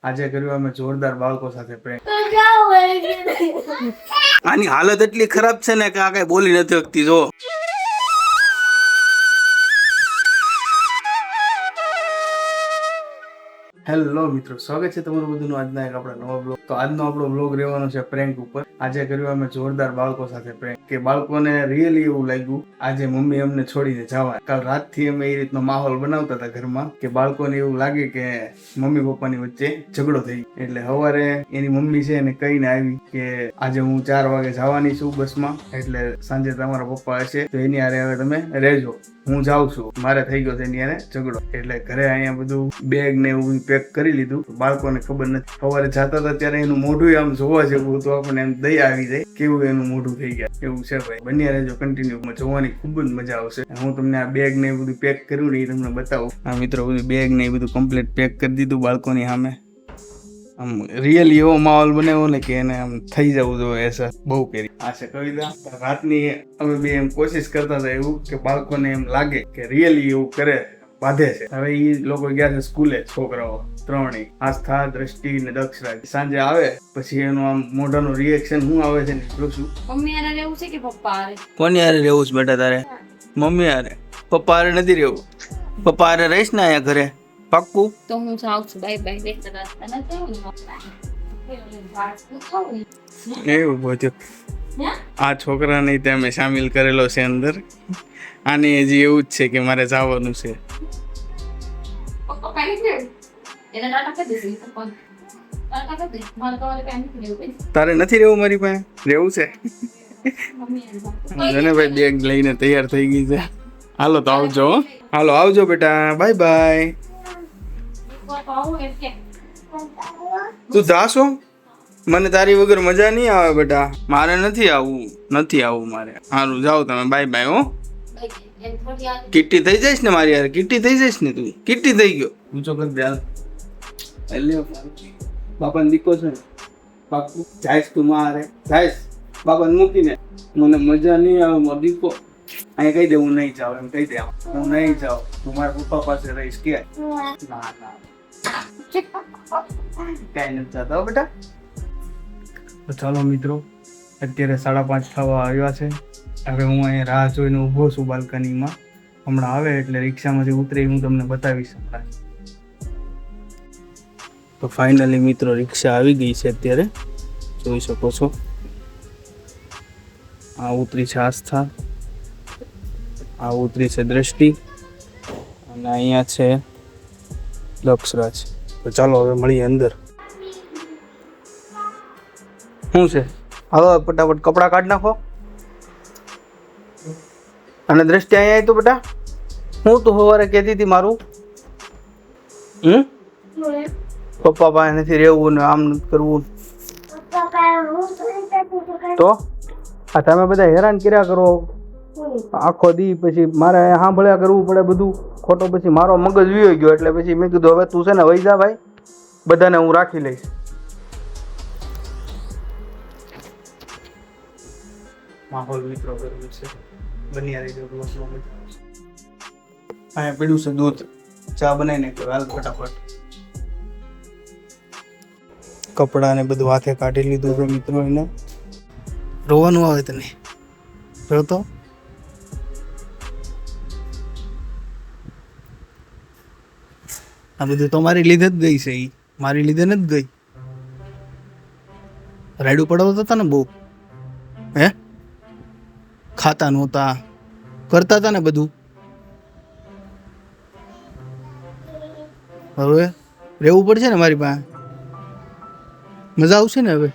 આજે કર્યું અમે જોરદાર બાળકો સાથે પ્રેમ. આની હાલત એટલી ખરાબ છે ને કે આ કઈ બોલી નથી શકતી. જો હેલો મિત્રો, સ્વાગત છે તમારું બધું આજના એક આપણા નવા બ્લોગ. તો આજનો આપણો બ્લોગ રહેવાનો છે પ્રેન્ક ઉપર. આજે કર્યું અમે જોરદાર બાળકો સાથે પ્રેન્ક, કે બાળકોને રિયલી એવું લાગ્યું આજે મમ્મી અમને છોડીને જવા. કાલ રાતથી અમે એ રીતનો માહોલ બનાવતા હતા ઘરમાં કે બાળકોને એવું લાગે કે મમ્મી પપ્પાની વચ્ચે ઝઘડો થઈ. એટલે સવારે એની મમ્મી છે એને કહીને આવી કે આજે હું 4 વાગે જવાની છું બસમાં, એટલે સાંજે તમારા પપ્પા હશે તો એની હારે હવે તમે રહેજો, હું જાઉં છું, મારે થઈ ગયો છે એની હારે ઝઘડો. એટલે ઘરે અહીંયા બધું બેગ ને એવું પેક કરી લીધું. બાળકોને ખબર નથી. સવારે જતા હતા ત્યારે એનું મોઢું આમ જોવા જેવું હતું, આપણને એમ દયા આવી જાય કેવું એનું મોઢું થઈ ગયા એવું છે ભાઈ. બન્યા રહેજો કન્ટિન્યુ, જોવાની ખૂબ જ મજા આવશે. હું તમને આ બેગ ને બધું પેક કર્યું ને એ તમને બતાવું. આ મિત્રો બધું બેગ ને એ બધું કમ્પ્લીટ પેક કરી દીધું બાળકોની સામે. આમ રિયલી એવો માહોલ બનાવ્યો ને કે એને આમ થઈ જવું જોઈએ એસા બહુ કરી. આ છે કવિતા. રાતની અમે બે એમ કોશિશ કરતા હતા એવું કે બાળકોને એમ લાગે કે રિયલી એવું કરે, બાંધે છે. હવે એ લોકો ગયા છે સ્કૂલે, છોકરાઓ ત્રણેય, આસ્થા, દ્રષ્ટિ ને દક્ષરાજ. સાંજે આવે પછી એનું આમ મોઢાનું રિએક્શન શું આવે છે ને જોશું. મમ્મી હારે રહેવું છે કે પપ્પા હારે? કોની હારે રહેવું છે બેટા તારે? મમ્મી હારે. પપ્પા હારે નથી રહેવું. પપ્પા હારે રહીશ ને અહીંયા ઘરે, પાક્કું? તો હું જાઉં છું. Bye bye. બેસ્ટ રસ્તા નથી એવું બધું. આ છોકરાને તમે સામેલ કરેલો છે અંદર. આને હજી એવું જ છે કે મારે જવાનું છે. પપ્પા કાઈ દે એને નાટક કરી દેશે પણ નાટક કરી દે મારે તો વાલે કાઈ નથી દેવું. તારે નથી રહેવું મારી પાસે? રહેવું છે. મમ્મી જને ભાઈ બેગ લઈને તૈયાર થઈ ગઈ છે. હાલો તો આવજો. હાલો આવજો બેટા, બાય બાય. તું જાશો? મને તારી વગર મજા નહીં આવે બેટા. મારે નથી આવવું મારે. સારું જાઓ તમે, બાય બાય. હો કિટ્ટી થઈ જઈશ ને મારી યાર, કિટ્ટી થઈ જઈશ ને તું. કિટ્ટી થઈ ગયો. ઊંચો કર દે. હાલ બાપાને દીકો છે ને, પાકું જાઈશ તું મારે? જાઈશ બાપાને મૂકીને? મને મજા નહીં આવે મારો દીકો. અહીંયા કહી દે હું નહીં જાઉં, એમ કહી દે હું નહીં જાઉં, તું મારા પપ્પા પાસે રહીશ. કે ના કઈ નથી જતા બેટા. તો ચાલો મિત્રો, અત્યારે 5:30 થવા આવ્યા છે. હવે હું અહીંયા રાહ જોઈને ઊભો છું બાલ્કનીમાં. હમણાં આવે એટલે રિક્ષામાંથી ઉતરી હું તમને બતાવીશ. તો ફાઇનલી મિત્રો રિક્ષા આવી ગઈ છે. અત્યારે જોઈ શકો છો. આ ઉતરી છે આસ્થા, આ ઉતરી છે દ્રષ્ટિ, અને અહીંયા છે દક્ષરાજ. તો ચાલો હવે મળીએ અંદર. શું છે? હાલો ફટાફટ કપડાં કાઢી નાખો. અને દ્રષ્ટિ અહીંયા તો બેટા, હું તો સવારે કહેતી હતી મારું પપ્પા પાસે નથી રહેવું ને આમ નથી કરવું. તો આ તમે બધા હેરાન કર્યા કરો આખો દી, પછી મારે સાંભળ્યા કરવું પડે બધું ખોટો. પછી મારો મગજ વીયો ગયો એટલે પછી મેં કીધું હવે તું છે ને વહી જા ભાઈ, બધાને હું રાખી લઈશ. માહોલ મિત્રો કરવું છે. બન્યા રહી ગયો. અહીંયા પીડ્યું છે દૂધ, ચા બનાવીને હાલ ફટાફટ. કપડા ને બધું હાથે કાઢી લીધું છે મિત્રો. એને રોવાનું આવે તને? તો આ બધું તમારી લીધે જ ગઈ છે. એ મારી લીધે નથી ગઈ. રાયડું પડાવતા હતા ને બહુ, હે ખાતા નહોતા, કરતા હતા ને બધું. હવે રહેવું પડશે ને મારી પાસે. મજા આવશે ને હવે?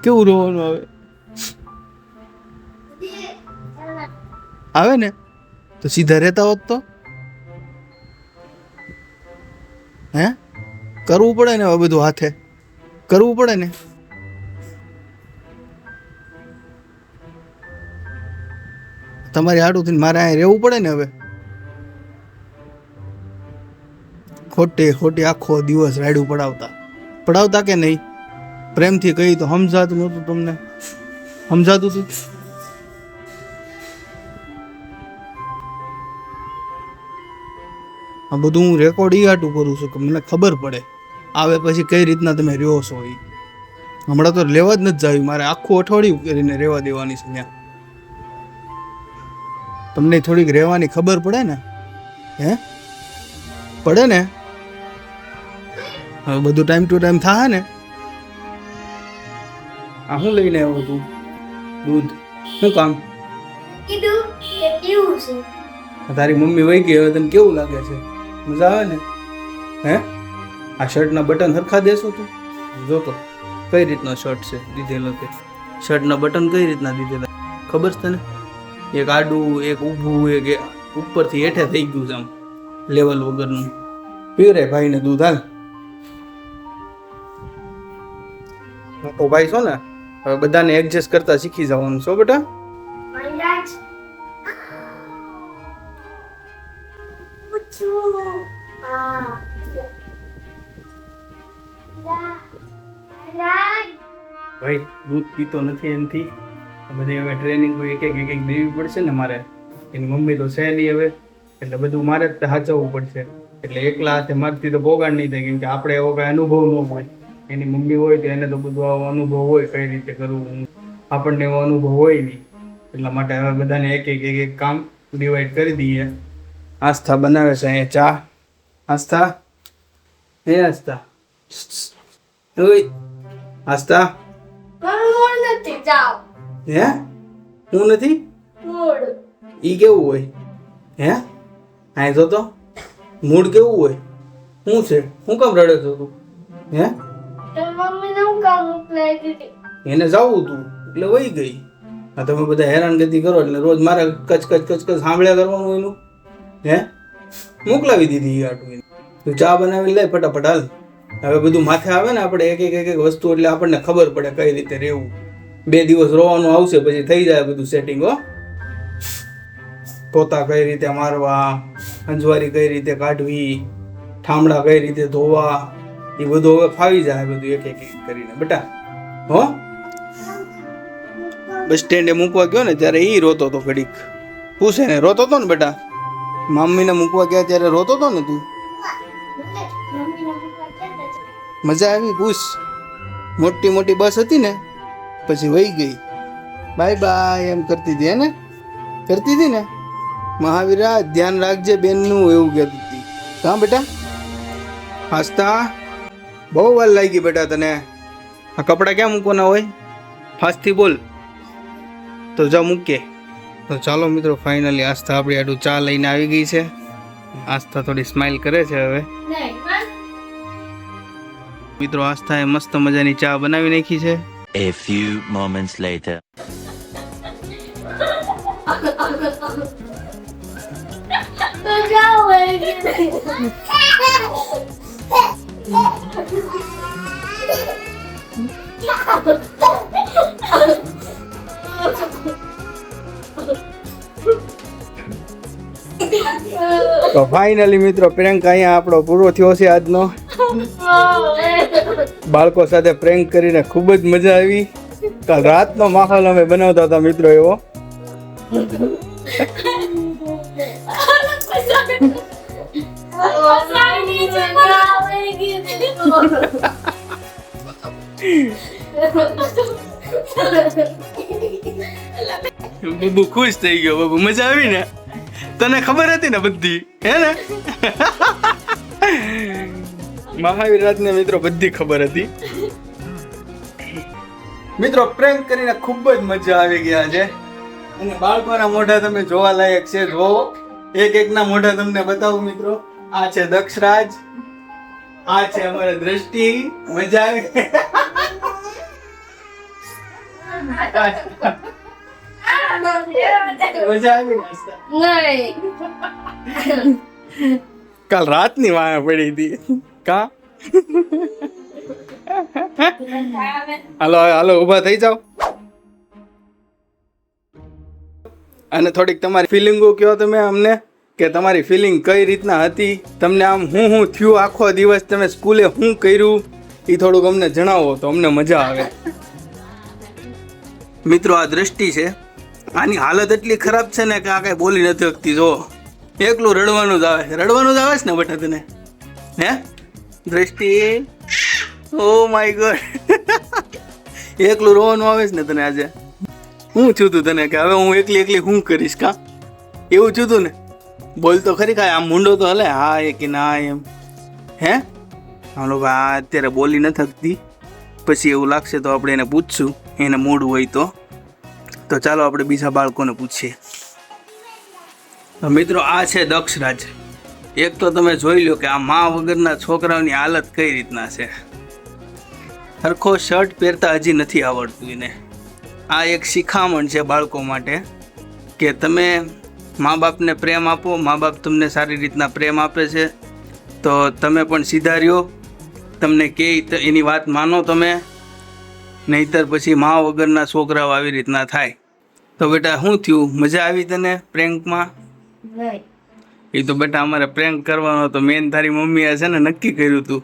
કેવું રોવાનું આવે? આવે ને તો સીધા રહેતા હોત તો. હે કરવું પડે ને હવે બધું, હાથે કરવું પડે ને. તમારી હાડું થઈને મારે અહીંયા રહેવું પડે ને હવે. ખોટી આખો દિવસ રાયડું પડાવતા કે નહીં? પ્રેમથી કહી તો સમજાતું નહોતું તમને? સમજાતું હતું? આ બધું હું રેકોર્ડ ઈ હાટું કરું છું કે મને ખબર પડે આવે પછી કઈ રીતના તમે રહ્યો છો એ હમણાં તો લેવા જ નથી જાવી, મારે આખું અઠવાડિયું કરીને રહેવા દેવાની છે ત્યાં. તમને થોડીક રહેવાની ખબર પડે ને, હે પડે ને? હવે બધું ટાઈમ ટુ ટાઈમ થાય ને. આ શું લઈને આવ્યો તું? દૂધ? શું કામ? કીધું કે કેવું છે? તારી મમ્મી વહી ગઈ, હવે તને કેવું લાગે છે? મજા આવે ને? હે આ શર્ટના બટન હરખા દેશો તું? જોતો કઈ રીતનો શર્ટ છે દીધેલો તે? શર્ટના બટન કઈ રીતના દીધેલા ખબર છે તને? એક આડું, એક ઊભું, એક ઉપરથી હેઠે થઈ ગયું છે આમ લેવલ વગરનું. પીવરે ભાઈને દૂધ હાલ. મોટો ભાઈ છો ને, હવે બધાને એડજસ્ટ કરતા શીખી જવાનું છો બેટા. મંડાજ પૂછું આ રાજ ભાઈ દૂધ પીતો નથી એમથી બધી હવે ટ્રેનિંગ કોઈ એક એક દેવી પડશે ને મારે. એની મમ્મી તો છે નહીં હવે, એટલે બધું મારે જ સાચવવું પડશે. એટલે એકલા હાથે મારથી તો પોગાડ નહીં થાય, કેમ કે આપણે એવો કઈ અનુભવ ન હોય. એની મમ્મી હોય તો એને તો બધું આવો અનુભવ હોય કઈ રીતે કરવું, આપણને એવો અનુભવ હોય નહીં. એટલા માટે હવે બધાને એક એક કામ ડિવાઈડ કરી દઈએ. આસ્થા બનાવે છે અહીંયા ચા. આસ્થા, હે આસ્થા, ઓય આસ્થા, મૂડ નથી જાઓ હે હું નથી? મૂડ ઈ કેવું હોય? હે આય જો તો મૂડ કેવું હોય? શું છે? શું કામ રડે છો તું? હે તો મમ્મીને હું કામ મોકલાઈ દીધી? એને જાવું તું એટલે વહી ગઈ. આ તમે બધા હેરાનગતિ કરો એટલે રોજ મારે કચ કચ કચ કચ સાંભળ્યા કરવાનું એનું. હે મોકલાવી દીધી આટલું. તું ચા બનાવી લે ફટાફટ હાલ. હવે બધું માથે આવે ને આપણે એક એક વસ્તુ એટલે આપણને ખબર પડે કઈ રીતે રહેવું. 2 દિવસ રોવાનું આવશે પછી થઈ જાય બધું સેટિંગ. હો પોતા કઈ રીતે મારવા, અંજવારી કઈ રીતે કાઢવી, ઠામડા કઈ રીતે ધોવા, એ બધું હવે ફાવી જાય બધું એક એક કરીને બેટા. હો બસ સ્ટેન્ડે મૂકવા ગયો ને ત્યારે એ રોતો હતો ઘડીક. પૂછે ને રોતો હતો ને બેટા? મમ્મીને મૂકવા ગયા ત્યારે રોતો હતો ને તું? મમ્મીને મોકલા ક્યાં છે? મજા આવી? પૂછ. મોટી મોટી બસ હતી ને પછી વહી ગઈ. બાય બાય એમ કરતી હતી, હે ને? કરતી હતી ને? મહાવીરા ધ્યાન રાખજે બેનનું, એવું કહેતી હતી. હા બેટા? આસ્થા બહુ વાર લાગી બેટા તને. આ કપડાં ક્યાં મૂકવાના હોય? ફાસ્ટથી બોલ તો જા મૂકે. તો ચાલો મિત્રો, ફાઇનલી આસ્થા આપણી આટલું ચા લઈને આવી ગઈ છે. આસ્થા થોડી સ્માઇલ કરે છે હવે. નહીં બસ મિત્રો આસ્થાએ મસ્ત મજાની ચા બનાવી નાખી છે. A few moments later. તો જાઓ વળી. તો ફાઇનલી મિત્રો પ્રેન્ક અહીંયા આપણો પૂરો થયો છે આજનો. બાળકો સાથે પ્રેન્ક કરીને ખૂબ જ મજા આવી. કાલ રાતનો માહોલ અમે બનાવતા હતા મિત્રો એવો. બબુ ખુશ થઈ ગયો. બબુ મજા આવી ને? તને ખબર હતી ને બધી, હે ને? મહાવીર રાતને મિત્રો બધી ખબર હતી. મિત્રો પ્રેન્ક કરીને ખૂબ જ મજા આવી ગયા છે. અને બાળકોના મોઢા તમે જોવા લાયક છે. જો એક એકના મોઢા તમને બતાવું મિત્રો. આ છે દક્ષરાજ, આ છે અમારે દ્રષ્ટિ. મજા આવી? મજા આવી? નહીં કાલ રાતની વાયા પડી હતી કા? હાલો હાલો ઊભા થઈ જાઓ અને થોડીક તમારી ફિલિંગો કહો તમે અમને, કે તમારી ફિલિંગ કઈ રીતના હતી, તમને આમ હું થયું આખો દિવસ, તમે સ્કૂલે શું કર્યું એ થોડુંક અમને જણાવો તો અમને મજા આવે. મિત્રો આ દ્રષ્ટિ છે, આની હાલત એટલી ખરાબ છે ને કે આ કઈ બોલી નથી શકતી. જો એકલું રડવાનું જ આવે છે. રડવાનું જ આવે છે ને બેટા તને? હે દ્રષ્ટિ? ઓ માય ગોડ, એકલું રોવાનું આવે છે ને તને આજે? હું છું તું તને કે હવે હું એકલી એકલી હું કરીશ કા? એવું છું તું ને? બોલ તો ખરી કાંઈ, આમ મુંડો તો હલે હા એ કે ના એમ. હે હાલો ભાઈ, આ અત્યારે બોલી ન થકતી, પછી એવું લાગશે તો આપણે એને પૂછશું, એને મૂડ હોય તો ચાલો આપણે બીજા બાળકોને પૂછીએ. તો મિત્રો આ છે દક્ષરાજ. એક તો તમે જોઈ લો કે આ મા વગરના છોકરાઓની હાલત કઈ રીતના છે. સરખો શર્ટ પહેરતા હજી નથી આવડતું એને. આ એક શિખામણ છે બાળકો માટે કે તમે મા બાપને પ્રેમ આપો, મા બાપ તમને સારી રીતના પ્રેમ આપે છે તો તમે પણ સીધા રહ્યો, તમને કે એની વાત માનો તમે, નહીતર પછી મા વગરના છોકરાઓ આવી રીતના થાય. તો બેટા શું થયું, મજા આવી તને પ્રેન્કમાં? નહીં. એ તો બેટા અમારે પ્રેન્ક કરવાનો તો મેન તારી મમ્મીએ છે ને નક્કી કર્યું હતું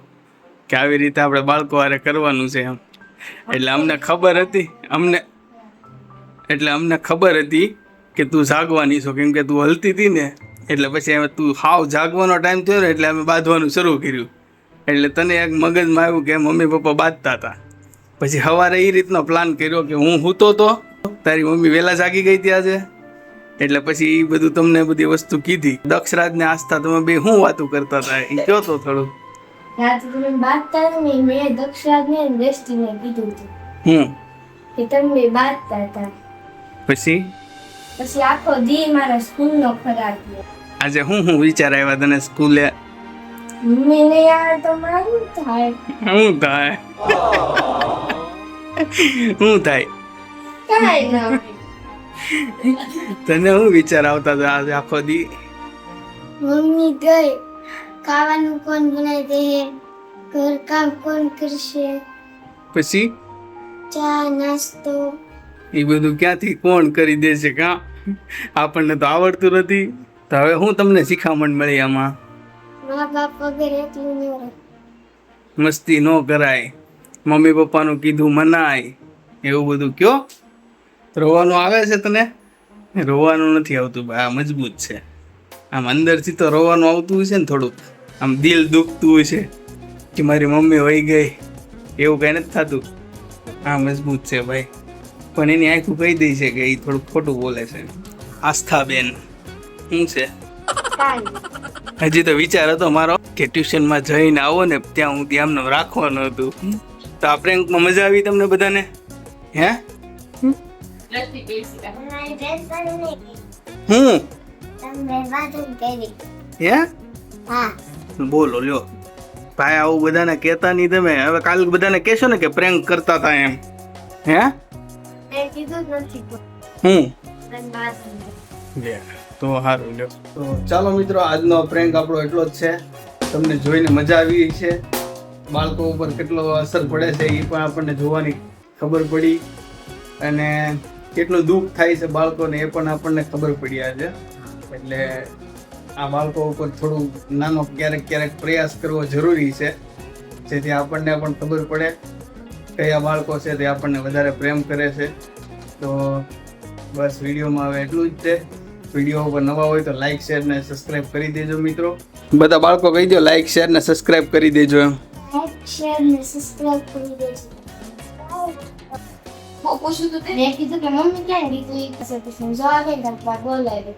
કે આવી રીતે આપણે બાળકો હારે કરવાનું છે એમ. એટલે અમને ખબર હતી કે તું જાગવાની છો, કેમ કે તું હલતી હતી ને એટલે પછી હવે તું હાવ જાગવાનો ટાઈમ થયો ને એટલે અમે બાંધવાનું શરૂ કર્યું. એટલે તને એક મગજમાં આવ્યું કે મમ્મી પપ્પા બાંધતા હતા. પછી સવારે એ રીતનો પ્લાન કર્યો કે હું સૂતો તો તારી મમ્મી વહેલા જાગી ગઈ ત્યાં છે, એટલે પછી એ બધું તમને બધી વસ્તુ કીધી. દક્ષરાજને આસ્થા તમે બે શું વાતું કરતા હતા એ કહો તો થોડું. રાતે તમે બાંધતા ને મેં દક્ષરાજને અને દ્રષ્ટિને કીધું હતું કે તમે બાંધતા હતા. પછી આખો દી મારા સ્કૂલનો ખરાબ ગયો. આજે હું વિચાર આવ્યા તને સ્કૂલે? મમ્મીને યાર તો મારું થાય. શું થાય? શું થાય? કાંઈ ના. તને શું વિચાર આવતા હતા આજે આખો દી? મમ્મી ગઈ, ખાવાનું કોણ બનાવી દે, ઘર કામ કોણ કરશે, પછી ચા નાસ્તો. એ બધું ક્યાંથી કોણ કરી દેશે કાં? આપણને તો આવડતું નથી. તો હવે હું તમને શિખામણ મળી આમાં? મા બાપ વગર એટલું ન રહે. મસ્તી ન કરાય, મમ્મી પપ્પાનું કીધું મનાય, એવું બધું કયો. રોવાનું આવે છે તને? રોવાનું નથી આવતું ભાઈ, આ મજબૂત છે. આમ અંદરથી તો રોવાનું આવતું હશે ને થોડુંક, આમ દિલ દુખતું હશે કે મારી મમ્મી વહી ગઈ, એવું કંઈ નથી થતું. આ મજબૂત છે ભાઈ. પણ એની આંખું કહી દઈ છે કે એ થોડુંક ખોટું બોલે છે. આસ્થાબેન શું છે? હજી તો વિચાર હતો મારો કે ટ્યુશનમાં જઈને આવો ને ત્યાં હું ધ્યાન રાખવાનું હતું. તો આ પ્રેન્કમાં મજા આવી તમને બધાને? હે રસ્તી બેસી રહે. મારી ડ્રેસ બની હું તમે બાજુ કરી. હે હા. બોલો લ્યો ભાઈ, આવું બધાને કહેતા નહીં તમે. હવે કાલે બધાને કહેશો ને કે પ્રેન્ક કરતા હતા એમ. હે મેં કીધું જ નથી હું પણ બાજુ. તો સારું લ્યો. તો ચાલો મિત્રો, આજનો પ્રેન્ક આપણો એટલો જ છે. તમને જોઈને મજા આવી છે, બાળકો ઉપર કેટલો અસર પડે છે એ પણ આપણને જોવાની ખબર પડી, અને કેટલું દુઃખ થાય છે બાળકોને એ પણ આપણને ખબર પડી આજે. એટલે આ બાળકો ઉપર થોડું નાનો ક્યારેક પ્રયાસ કરવો જરૂરી છે, જેથી આપણને પણ ખબર પડે કયા બાળકો છે તે આપણને વધારે પ્રેમ કરે છે. તો બસ વિડીયોમાં હવે એટલું જ છે. વિડીયો ઉપર નવા હોય તો લાઈક શેર ને સબસ્ક્રાઇબ કરી દેજો મિત્રો. બધા બાળકો કહી દો લાઈક શેર ને સબસ્ક્રાઇબ કરી દેજો એમ. લાઈક શેર ને સબસ્ક્રાઇબ કરી દેજો. હું પૂછું તો તે મેં કીધું કે મમ્મી ક્યાં ગઈ તું? એ કસે પૂછું જો આવે ને બોલાવે.